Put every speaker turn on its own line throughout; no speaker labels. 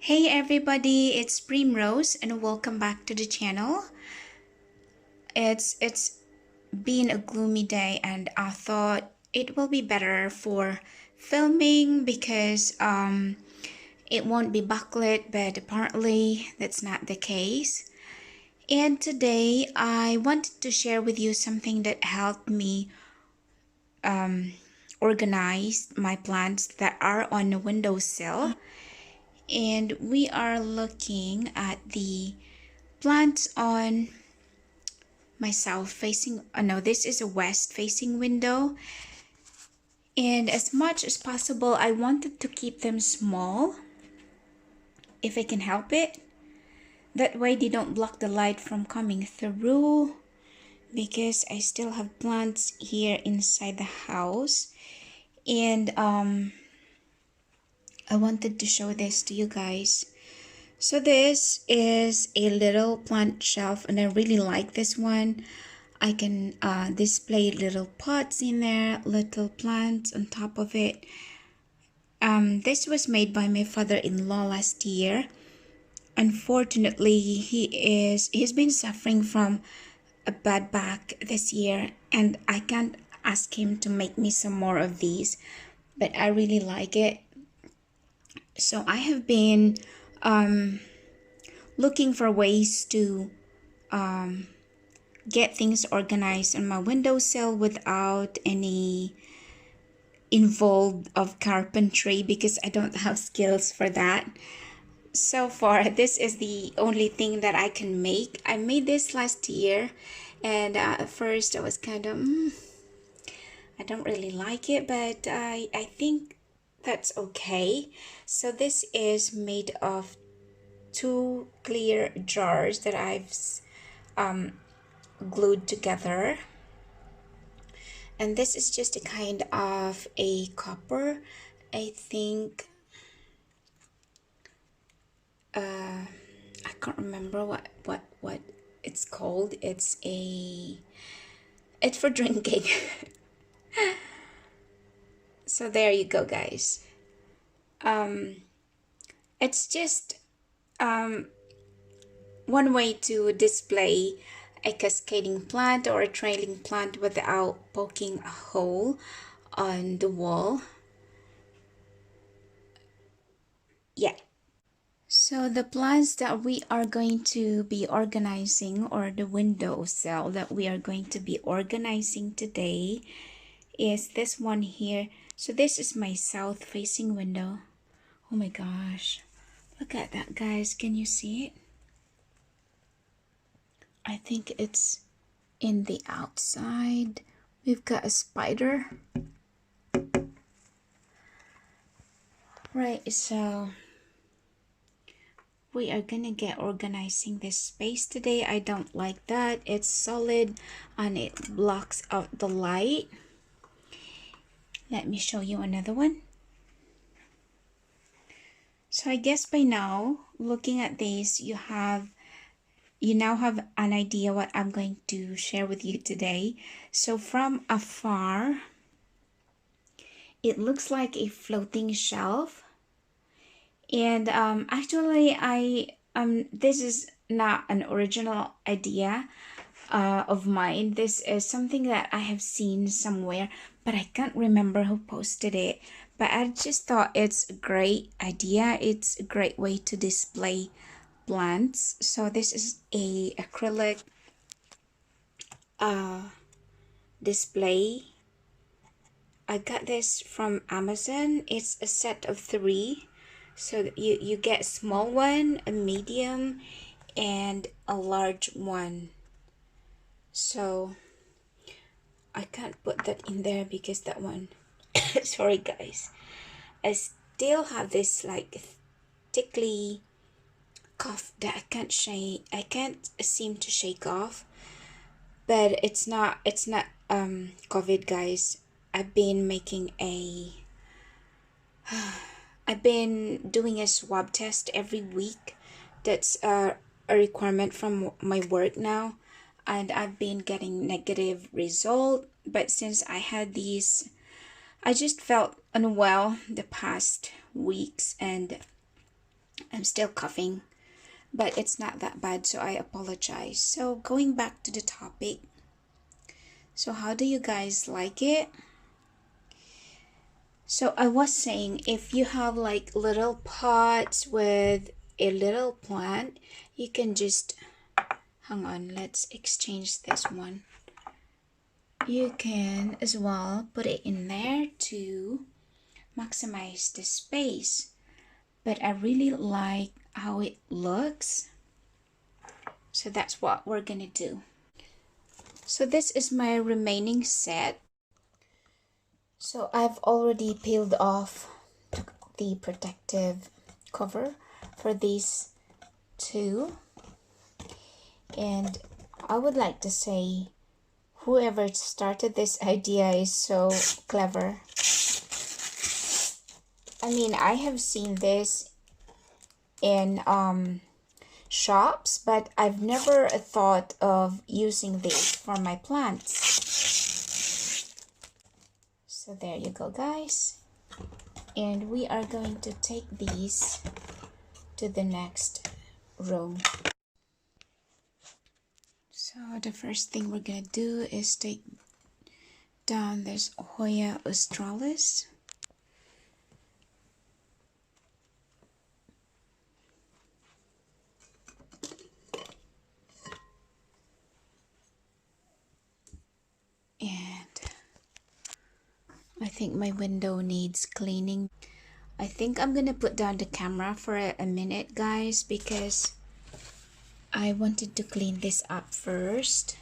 Hey everybody, it's Primrose and welcome back to the channel. It's been a gloomy day and I thought it will be better for filming because it won't be backlit, but apparently that's not the case. And today I wanted to share with you something that helped me organize my plants that are on the windowsill. And we are looking at the plants on my south facing, no, this is a west facing window. And as much as possible, I wanted to keep them small if I can help it. That way they don't block the light from coming through, because I still have plants here inside the house. And I wanted to show this to you guys. So this is a little plant shelf and I really like this one. I can display little pots in there, little plants on top of it. This was made by my father-in-law last year. Unfortunately, he's been suffering from a bad back this year, and I can't ask him to make me some more of these, but I really like it. So I have been looking for ways to get things organized on my windowsill without any involved of carpentry, because I don't have skills for that. So far, this is the only thing that I can make. I made this last year, and at first I was kind of I don't really like it, but I think that's okay. So this is made of two clear jars that I've glued together, and this is just a kind of a copper, I think. I can't remember what it's called. It's for drinking. So there you go, guys. It's just one way to display a cascading plant or a trailing plant without poking a hole on the wall. Yeah. So the plants that we are going to be organizing, or the windowsill that we are going to be organizing today, is this one here. So this is my south facing window. Oh my gosh, look at that, guys. Can you see it? I think it's in the outside. We've got a spider. Right, so we are gonna get organizing this space today. I don't like that. It's solid and it blocks out the light. Let me show you another one. So I guess by now, looking at this, you now have an idea what I'm going to share with you today. So from afar, it looks like a floating shelf. And actually, this is not an original idea of mine. This is something that I have seen somewhere, but I can't remember who posted it. But I just thought it's a great idea. It's a great way to display plants. So this is a acrylic display. I got this from Amazon. It's a set of 3. So you get a small one, a medium, and a large one. So I can't put that in there because that one sorry guys, I still have this like tickly cough that I can't seem to shake off. But it's not COVID, guys. I've been doing a swab test every week. That's a requirement from my work now, and I've been getting negative result. But since I had these, I just felt unwell the past weeks, and I'm still coughing, but it's not that bad, so I apologize. So going back to the topic, so how do you guys like it? So I was saying, if you have like little pots with a little plant, you can just, hang on, let's exchange this one. You can as well put it in there to maximize the space. But I really like how it looks. So that's what we're gonna do. So this is my remaining set. So I've already peeled off the protective cover for these two. And I would like to say, whoever started this idea is so clever. I mean, I have seen this in shops, but I've never thought of using this for my plants. So there you go, guys. And we are going to take these to the next room. So the first thing we're gonna do is take down this Hoya australis. And I think my window needs cleaning. I think I'm gonna put down the camera for a minute, guys, because I wanted to clean this up first.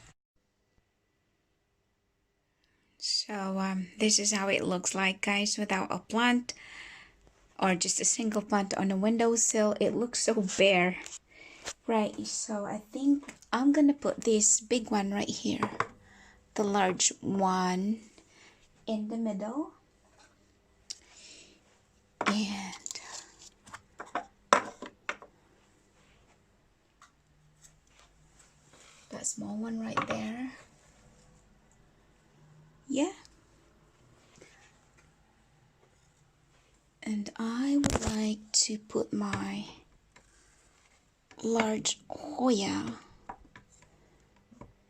So this is how it looks like, guys, without a plant or just a single plant on a windowsill. It looks so bare. Right, so I think I'm gonna put this big one right here, the large one, in the middle. And that small one right there. Yeah. And I would like to put my large Hoya,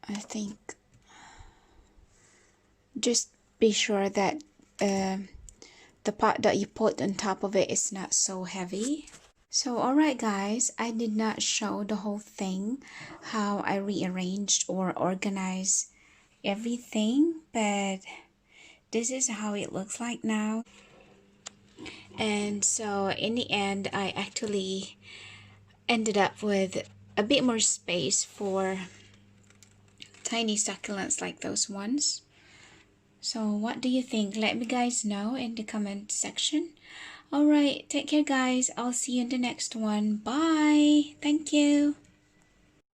I think, just be sure that the pot that you put on top of it is not so heavy. So alright, guys, I did not show the whole thing, how I rearranged or organized everything, but this is how it looks like now. And so in the end, I actually ended up with a bit more space for tiny succulents like those ones. So what do you think? Let me guys know in the comment section. Alright, take care, guys. I'll see you in the next one. Bye. Thank you.